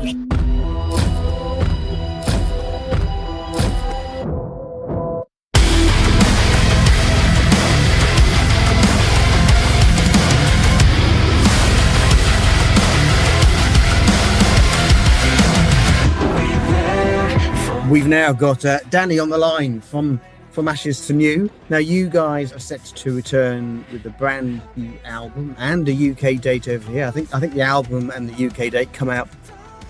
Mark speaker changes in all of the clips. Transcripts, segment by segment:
Speaker 1: We've now got Danny on the line from Ashes to New. Now, you guys are set to return with a brand new album and a UK date over here. I think the album and the UK date come out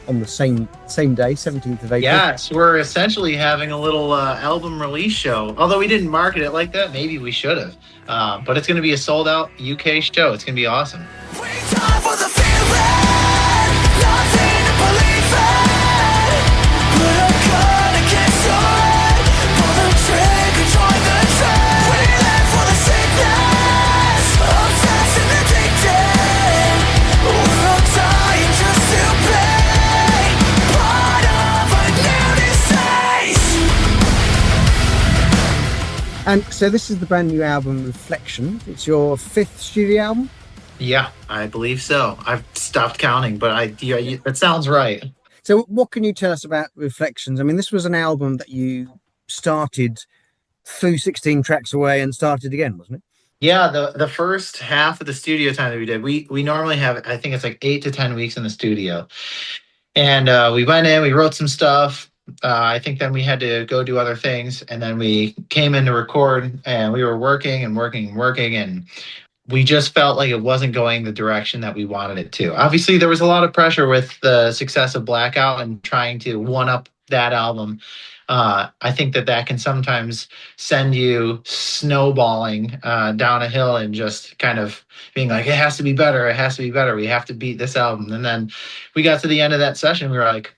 Speaker 1: on the same day, 17th of April.
Speaker 2: Yes, we're essentially having a little album release show. Although we didn't market it like that, maybe we should have. But it's going to be a sold-out UK show. It's going to be awesome.
Speaker 1: And so this is the brand new album, Reflection. It's your 5th studio album?
Speaker 2: Yeah, I believe so. I've stopped counting, but that sounds right.
Speaker 1: So what can you tell us about Reflections? I mean, this was an album that you started through 16 tracks away and started again, wasn't it?
Speaker 2: Yeah, the first half of the studio time that we did, we normally have, I think it's like 8 to 10 weeks in the studio. And we went in, we wrote some stuff. I think then we had to go do other things, and then we came in to record, and we were working, and we just felt like it wasn't going the direction that we wanted it to. Obviously, there was a lot of pressure with the success of Blackout and trying to one-up that album. I think that can sometimes send you snowballing down a hill and just kind of being like, it has to be better, we have to beat this album. And then we got to the end of that session, we were like,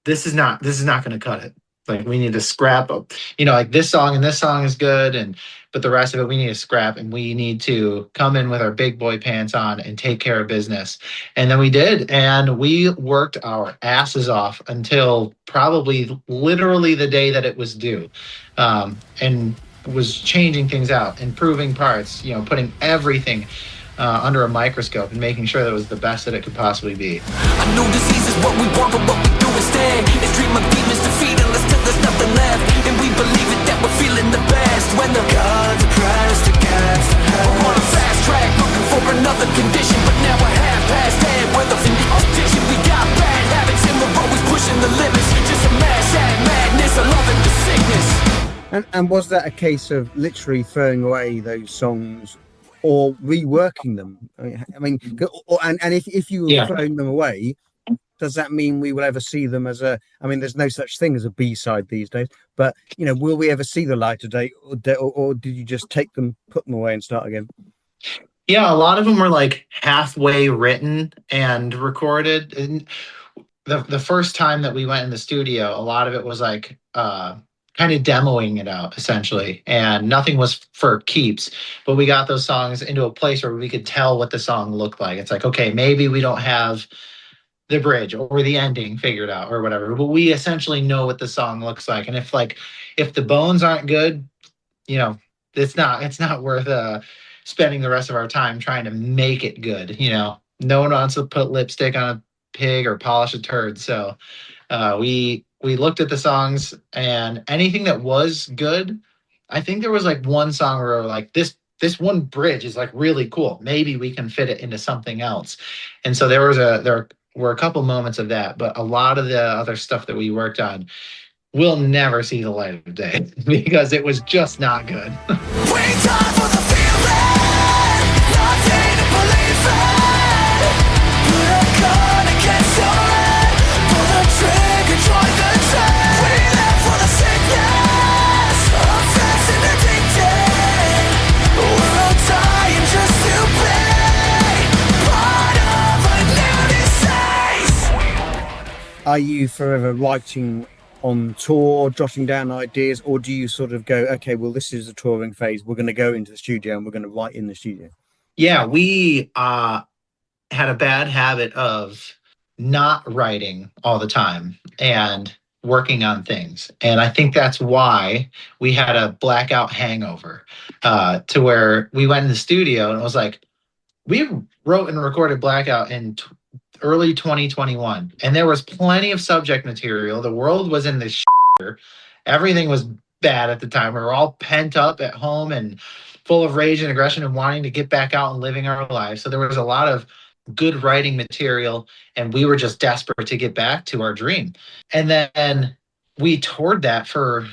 Speaker 2: this is not going to cut it. Like, we need to scrap up, like this song and this song is good, but the rest of it we need to scrap, and we need to come in with our big boy pants on and take care of business. And then we did, and we worked our asses off until probably literally the day that it was due, and was changing things out, improving parts, putting everything under a microscope and making sure that it was the best that it could possibly be.
Speaker 3: I know disease is what we want, but what we do instead is dream of demons defeating us till there's nothing left. And we believe it that we're feeling the best when the gods are pressed against the head. We're on a fast track looking for another condition, but now we're half past dead. We're the opposition. We got bad habits and we're always pushing the limits. Just a mass at madness, a love and the sickness.
Speaker 1: And was that a case of literally throwing away those songs or reworking them? I mean, and if you were throwing them away, does that mean we will ever see them as there's no such thing as a B-side these days, but, will we ever see the light of day, or did you just take them, put them away and start again?
Speaker 2: Yeah, a lot of them were like halfway written and recorded. And the first time that we went in the studio, a lot of it was like, kind of demoing it out essentially, and nothing was for keeps, but we got those songs into a place where we could tell what the song looked like. It's like, okay, maybe we don't have the bridge or the ending figured out or whatever, but we essentially know what the song looks like. And if the bones aren't good, it's not worth spending the rest of our time trying to make it good. No one wants to put lipstick on a pig or polish a turd. So we looked at the songs, and anything that was good, I think there was like one song where we were like, this one bridge is like really cool. Maybe we can fit it into something else. And so there were a couple moments of that, but a lot of the other stuff that we worked on will never see the light of day because it was just not good.
Speaker 1: Are you forever writing on tour, jotting down ideas, or do you sort of go, okay, well, this is the touring phase, we're going to go into the studio and we're going to write in the studio?
Speaker 2: Yeah, we had a bad habit of not writing all the time and working on things. And I think that's why we had a Blackout hangover, to where we went in the studio and it was like, we wrote and recorded Blackout in early 2021, and there was plenty of subject material. The world was in this everything was bad at the time. We were all pent up at home and full of rage and aggression and wanting to get back out and living our lives. So there was a lot of good writing material, and we were just desperate to get back to our dream. And then we toured that for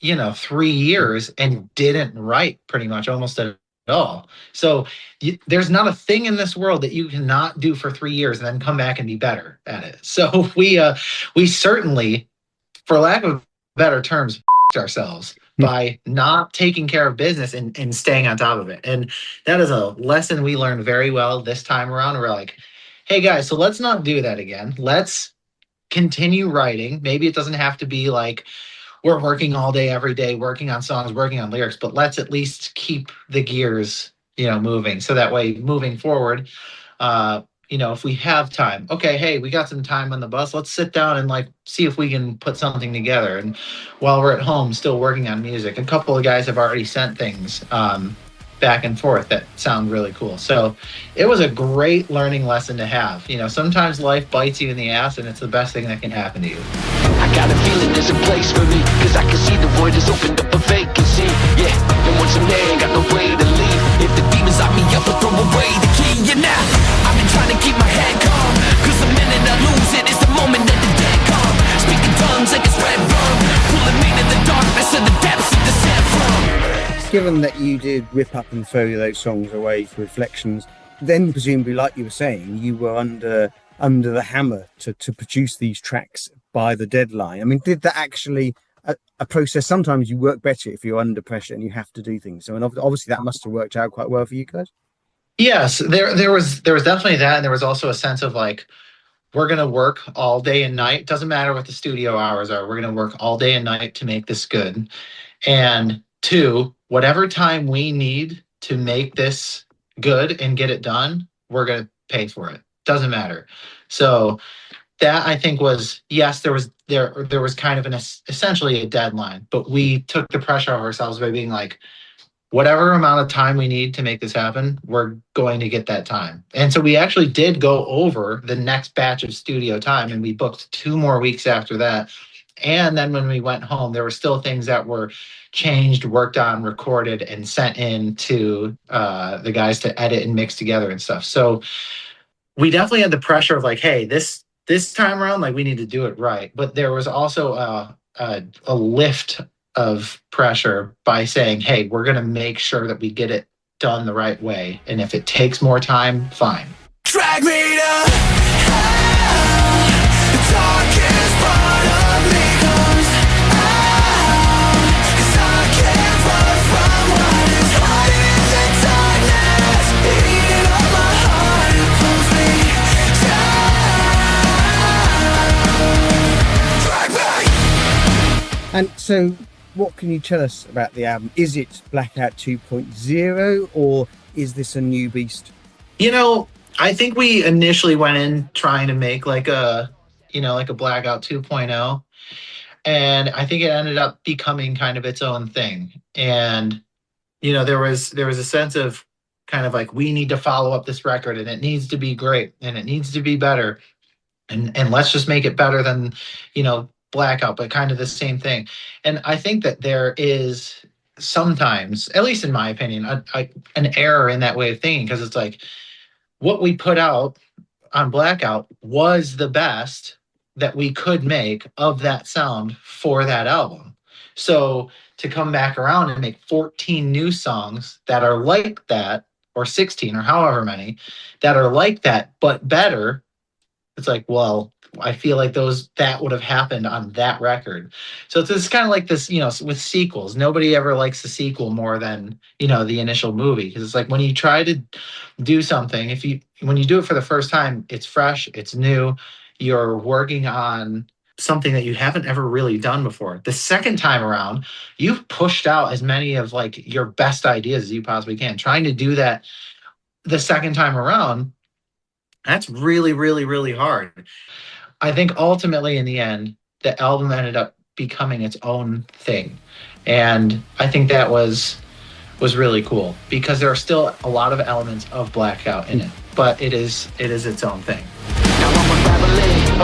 Speaker 2: 3 years and didn't write pretty much almost at all. So there's not a thing in this world that you cannot do for 3 years and then come back and be better at it. So we certainly, for lack of better terms, ourselves by not taking care of business and staying on top of it. And that is a lesson we learned very well this time around. We're like, hey guys, so let's not do that again. Let's continue writing. Maybe it doesn't have to be like we're working all day, every day, working on songs, working on lyrics, but let's at least keep the gears, moving. So that way, moving forward, if we have time, okay, hey, we got some time on the bus. Let's sit down and see if we can put something together. And while we're at home, still working on music, a couple of guys have already sent things back and forth that sound really cool. So it was a great learning lesson to have. Sometimes life bites you in the ass, and it's the best thing that can happen to you.
Speaker 3: I got a feeling there's a place for me, cause I can see the void has opened up a vacancy. Yeah, and once I'm there, ain't got no way to leave. If the demons lock me up, I'll throw away the key. Yeah, now I've been trying to keep my head calm, cause the minute I lose it, it's the moment that the dead come. Speaking tongues like it's red rum, pulling me to the darkness of the depths of descent from.
Speaker 1: Given that you did rip up and throw those songs away for Reflections, then presumably, like you were saying, you were under the hammer to produce these tracks by the deadline. I mean, did that actually a process? Sometimes you work better if you're under pressure and you have to do things. So, and obviously that must have worked out quite well for you guys.
Speaker 2: Yes, there was definitely that, and there was also a sense of we're going to work all day and night. Doesn't matter what the studio hours are. We're going to work all day and night to make this good. And two, whatever time we need to make this good and get it done, we're going to pay for it. Doesn't matter. So that, I think, was, yes, there was kind of essentially a deadline, but we took the pressure off ourselves by being like, whatever amount of time we need to make this happen, we're going to get that time. And so we actually did go over the next batch of studio time, and we booked 2 more weeks after that. And then when we went home, there were still things that were changed, worked on, recorded, and sent in to the guys to edit and mix together and stuff. So we definitely had the pressure of hey, this time around, we need to do it right. But there was also a lift of pressure by saying, hey, we're going to make sure that we get it done the right way. And if it takes more time, fine.
Speaker 3: Drag me to hell. The darkest part of me comes out, 'cause I can't run from what is hiding in the darkness, eating up my heart and pulls me down. Drag me.
Speaker 1: And so, what can you tell us about the album? Is it Blackout 2.0, or is this a new beast?
Speaker 2: I think we initially went in trying to make like a Blackout 2.0, and I think it ended up becoming kind of its own thing. And there was a sense of kind of we need to follow up this record, and it needs to be great, and it needs to be better, and let's just make it better than Blackout, but kind of the same thing. And I think that there is sometimes, at least in my opinion, an error in that way of thinking, because it's what we put out on Blackout was the best that we could make of that sound for that album. So to come back around and make 14 new songs that are like that, or 16 or however many that are like that but better, it's well, I feel like that would have happened on that record. So it's kind of like this, with sequels. Nobody ever likes the sequel more than, the initial movie. Because it's when you try to do something, when you do it for the first time, it's fresh, it's new, you're working on something that you haven't ever really done before. The second time around, you've pushed out as many of your best ideas as you possibly can. Trying to do that the second time around, that's really, really, really hard. I think ultimately in the end, the album ended up becoming its own thing. And I think that was really cool, because there are still a lot of elements of Blackout in it, but it is its own thing.
Speaker 3: Now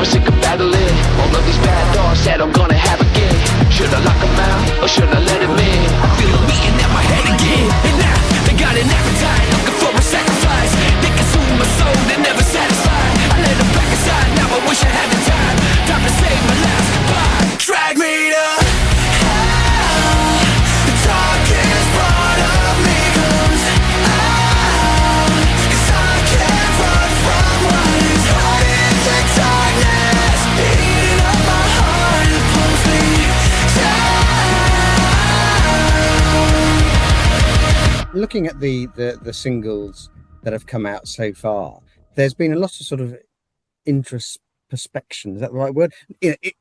Speaker 3: I'm sick of battling all of these bad thoughts that I'm gonna have again. Should I lock them out or should I let them in? I feel them eating at my head again. And now they got an appetite, looking for a sacrifice. They consume my soul, they're never satisfied. I let them back aside, now I wish I had the time. Time to say my last goodbye. Drag me to hell. The darkest part of me comes out. 'Cause I can't run from what is hiding in the darkness. Eating up my heart and pulls me down.
Speaker 1: Looking at the singles that have come out so far, there's been a lot of sort of introspection. Is that the right word?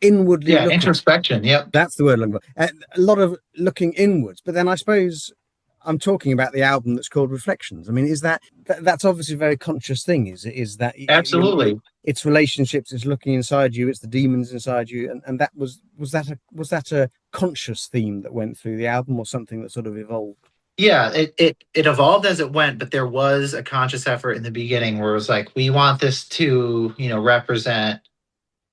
Speaker 1: Inwardly.
Speaker 2: Yeah, introspection. Yep.
Speaker 1: That's the word I'm looking for. A lot of looking inwards. But then I suppose I'm talking about the album that's called Reflections. I mean, is that's obviously a very conscious thing? Is that
Speaker 2: Absolutely?
Speaker 1: It's relationships. It's looking inside you. It's the demons inside you. And that was that a conscious theme that went through the album, or something that sort of evolved?
Speaker 2: Yeah, it evolved as it went, but there was a conscious effort in the beginning where it was like, we want this to, represent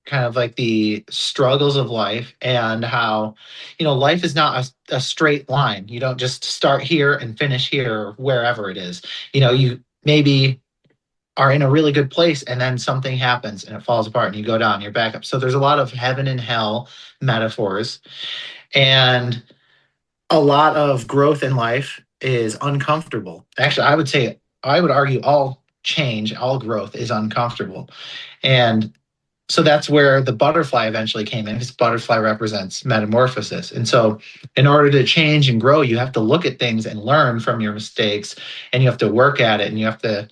Speaker 2: kind of like the struggles of life, and how, life is not a straight line. You don't just start here and finish here, wherever it is. You maybe are in a really good place and then something happens and it falls apart and you go down, you're back up. So there's a lot of heaven and hell metaphors, and a lot of growth in life is uncomfortable. Actually, I would argue all change, all growth is uncomfortable. And so that's where the butterfly eventually came in, because butterfly represents metamorphosis. And so in order to change and grow, you have to look at things and learn from your mistakes, and you have to work at it, and you have to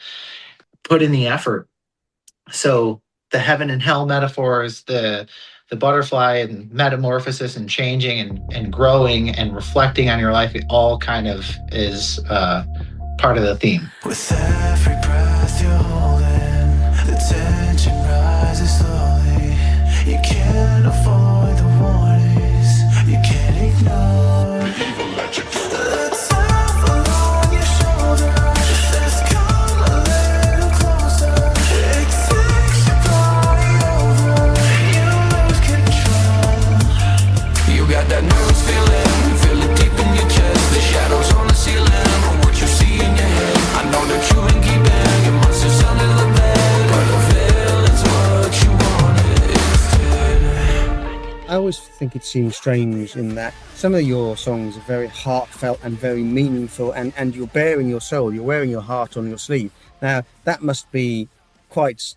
Speaker 2: put in the effort. So the heaven and hell metaphors, the butterfly and metamorphosis and changing and growing and reflecting on your life, it all kind of is part of the theme.
Speaker 3: With every breath you're holding, the tension rises slowly. You can't avoid the warnings, you can't ignore. The tough along your shoulder says come a little closer. It takes your body over, you lose control. You got that nervous feeling, feel it deep in your chest. The shadows on the ceiling, what you see in your head. I know that you ain't keeping your monsters under the bed, but the feeling's what you wanted instead.
Speaker 1: I always think it seems strange in that some of your songs are very heartfelt and very meaningful, and you're bearing your soul, you're wearing your heart on your sleeve. Now, that must be quite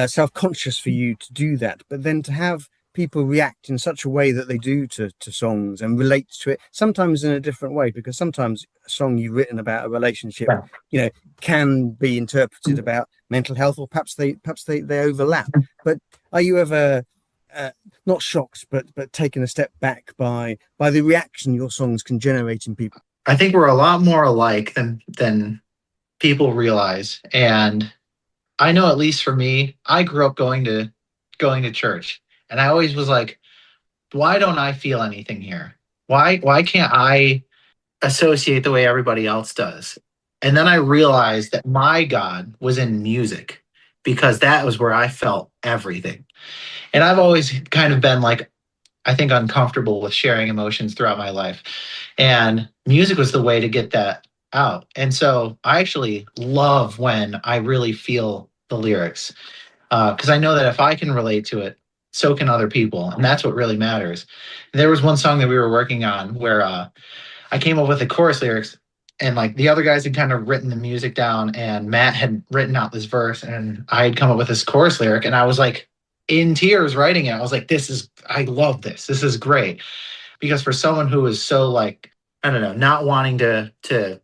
Speaker 1: self-conscious for you to do that, but then to have people react in such a way that they do to songs and relate to it, sometimes in a different way, because sometimes a song you've written about a relationship, can be interpreted about mental health, or perhaps they overlap. But are you ever not shocked, but taken a step back by the reaction your songs can generate in people?
Speaker 2: I think we're a lot more alike than people realize. And I know, at least for me, I grew up going to church, and I always was like, why don't I feel anything here? Why can't I associate the way everybody else does? And then I realized that my God was in music, because that was where I felt everything. And I've always kind of been like, I think, uncomfortable with sharing emotions throughout my life. And music was the way to get that out. And so I actually love when I really feel the lyrics, because I know that if I can relate to it, so can other people. And that's what really matters. And there was one song that we were working on where I came up with the chorus lyrics, and like the other guys had kind of written the music down, and Matt had written out this verse, and I had come up with this chorus lyric, and I was like in tears writing it. I was like, I love this. This is great. Because for someone who is so like, I don't know, not wanting to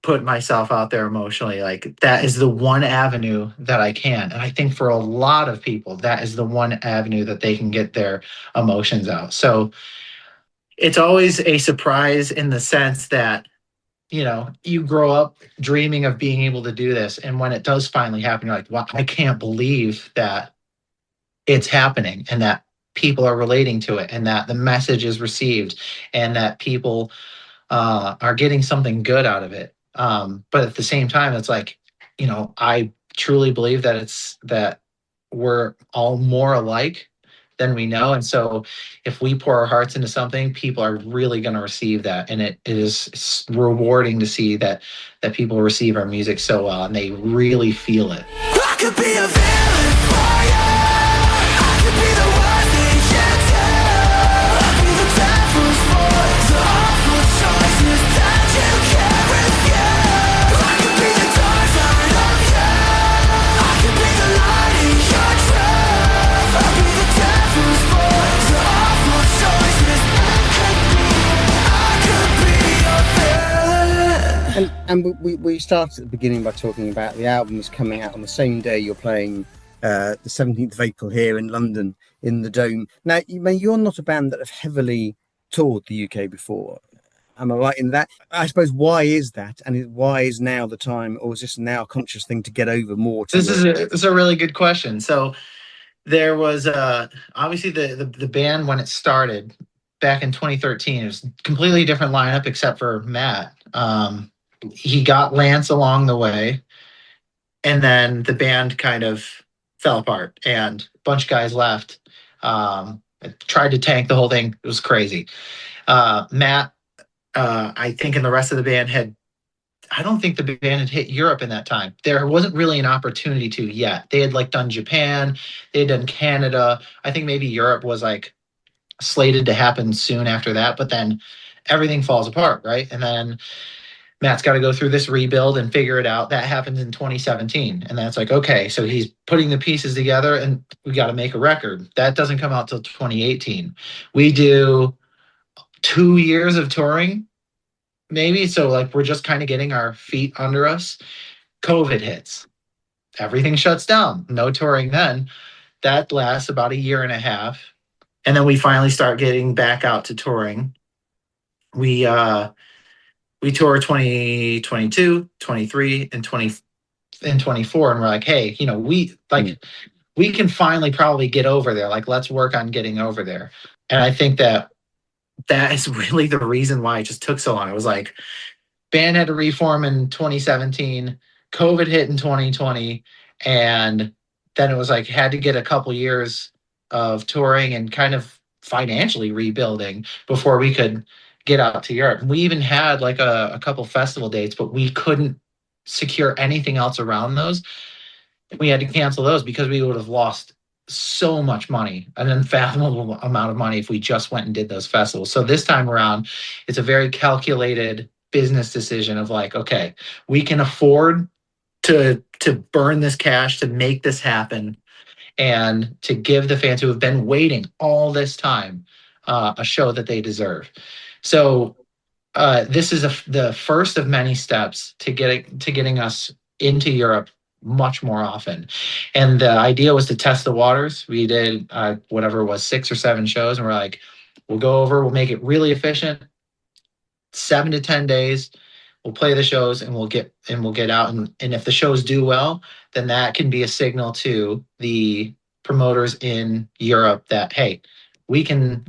Speaker 2: put myself out there emotionally, like that is the one avenue that I can. And I think for a lot of people, that is the one avenue that they can get their emotions out. So it's always a surprise in the sense that, you grow up dreaming of being able to do this. And when it does finally happen, you're like, wow, I can't believe that it's happening, and that people are relating to it, and that the message is received, and that people are getting something good out of it. But at the same time, it's like, I truly believe that we're all more alike than we know. And so if we pour our hearts into something, people are really going to receive that. And it is rewarding to see that people receive our music so well and they really feel it.
Speaker 3: I could be a villain for you. I could be the worst thing you do. I'd be the devil's voice, the awful choices that you carry with you. I could be the dark side of you. I could be the light in your truth. I'd be the devil's voice, the awful choices. I could be a villain.
Speaker 1: And we started at the beginning by talking about the albums coming out on the same day you're playing the 17th of April here in London in the Dome. Now, you're not a band that have heavily toured the UK before. Am I right in that? I suppose, why is that? And why is now the time, or is this now a conscious thing to get over more?
Speaker 2: This is a really good question. So there was obviously the band when it started back in 2013. It was a completely different lineup except for Matt. He got Lance along the way, and then the band kind of fell apart and a bunch of guys left. Tried to tank the whole thing. It was crazy. Matt, I think, and the rest of the band I don't think the band had hit Europe in that time. There wasn't really an opportunity to yet. They had done Japan, they had done Canada. I think maybe Europe was slated to happen soon after that, but then everything falls apart, right? And then Matt's got to go through this rebuild and figure it out. That happens in 2017. And that's okay, so he's putting the pieces together and we got to make a record. That doesn't come out till 2018. We do 2 years of touring, maybe. So we're just kind of getting our feet under us. COVID hits. Everything shuts down. No touring then. That lasts about 1.5 years. And then we finally start getting back out to touring. We tour 2022, 23, and 24, and we're hey, we can finally probably get over there. Let's work on getting over there. And I think that is really the reason why it just took so long. It was band had to reform in 2017, COVID hit in 2020, and then it was had to get a couple years of touring and kind of financially rebuilding before we could get out to Europe. We even had a couple festival dates, but we couldn't secure anything else around those. We had to cancel those because we would have lost so much money, an unfathomable amount of money, if we just went and did those festivals. So this time around, it's a very calculated business decision of okay, we can afford to burn this cash to make this happen and to give the fans who have been waiting all this time a show that they deserve. So this is the first of many steps to getting us into Europe much more often. And the idea was to test the waters. We did whatever it was, 6 or 7 shows, and we're we'll go over, we'll make it really efficient, 7 to 10 days. We'll play the shows and we'll get out. And if the shows do well, then that can be a signal to the promoters in Europe that, hey, we can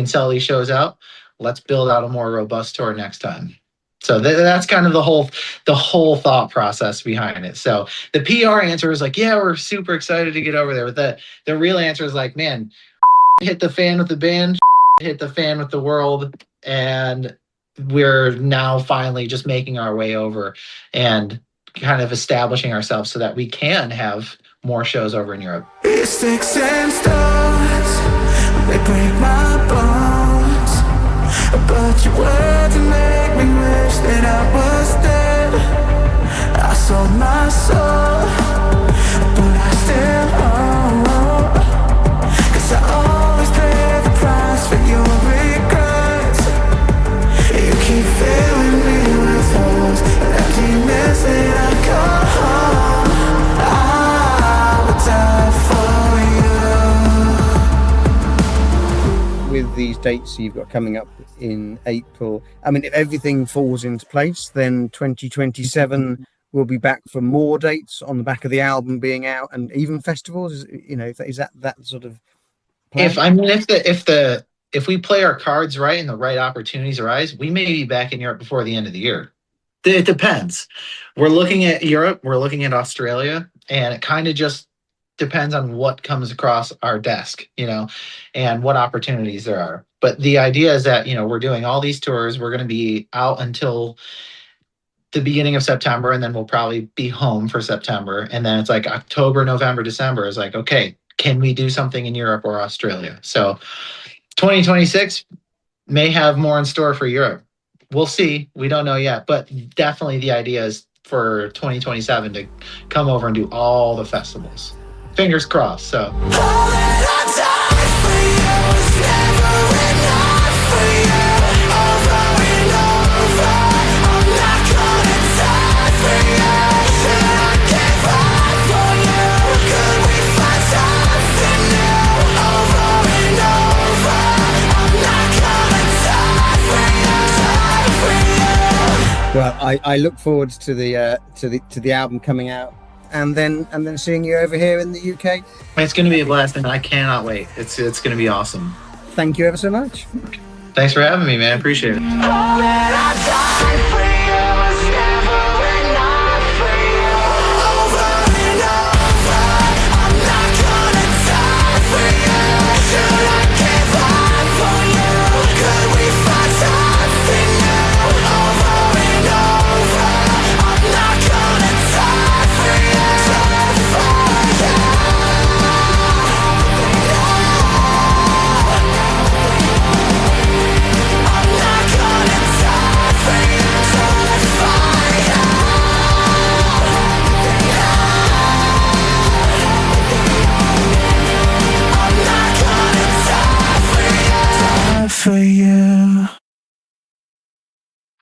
Speaker 2: sell these shows out. Let's build out a more robust tour next time. So that's kind of the whole thought process behind it. So the PR answer is yeah, we're super excited to get over there. But the real answer is man, hit the fan with the band, hit the fan with the world, and we're now finally just making our way over and kind of establishing ourselves so that we can have more shows over in Europe.
Speaker 3: Sticks and stones, they break my bones, but your words make me wish that I was dead. I sold my soul, but I still owe, 'cause I always pay the price for your regrets. You keep filling me with holes and emptiness that I go home. I would die for you.
Speaker 1: With these dates you've got coming up in April, I mean, if everything falls into place, then 2027 we'll be back for more dates on the back of the album being out, and even festivals. Is that sort of plan?
Speaker 2: If we play our cards right and the right opportunities arise, we may be back in Europe before the end of the year. It depends. We're looking at Europe, we're looking at Australia, and it kind of just depends on what comes across our desk, and what opportunities there are. But the idea is that, we're doing all these tours. We're going to be out until the beginning of September, and then we'll probably be home for September. And then it's like October, November, December is like, okay, can we do something in Europe or Australia? So 2026 may have more in store for Europe. We'll see. We don't know yet, but definitely the idea is for 2027 to come over and do all the festivals. Fingers crossed. So.
Speaker 1: Well, I look forward to the album coming out, and then seeing you over here in the UK.
Speaker 2: It's going to be a blast, and I cannot wait. It's going to be awesome.
Speaker 1: Thank you ever so much.
Speaker 2: Thanks for having me, man. I appreciate it.